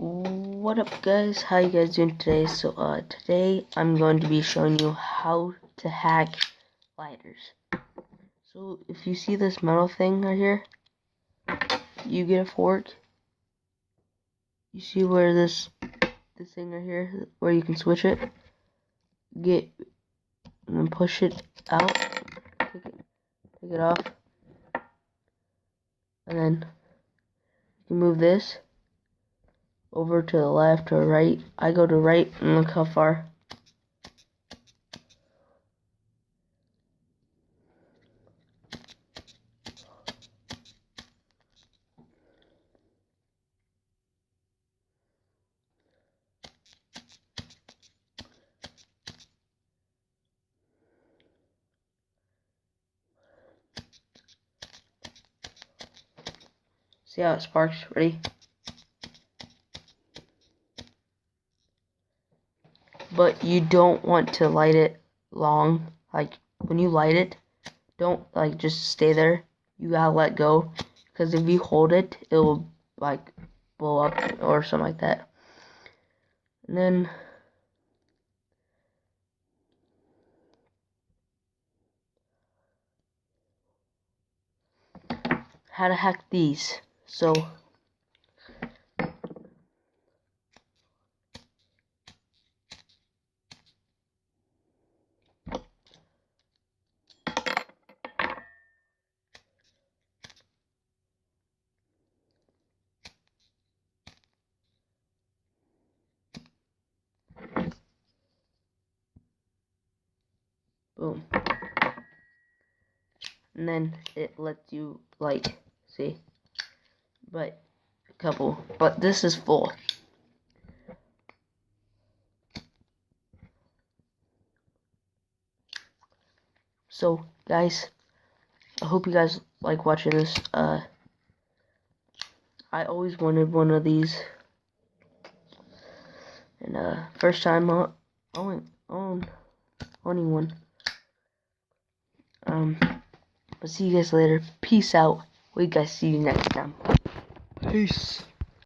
What up guys, how you guys doing today? Today I'm going to be showing you how to hack lighters. So if you see this metal thing right here, you get a fork. You see where this thing right here, where you can switch it, and then push it out, take it off, and then you can move this over to the left or right. I go to right, and look how far. See how it sparks? Ready? But you don't want to light it long. Like when you light it, don't like just stay there. You gotta let go, because if you hold it, it will like blow up or something like that. And then how to hack these. So boom. And then it lets you like see. But this is full. So guys, I hope you guys like watching this. I always wanted one of these, and first time owning one. But see you guys later. Peace out. We guys see you next time. Peace.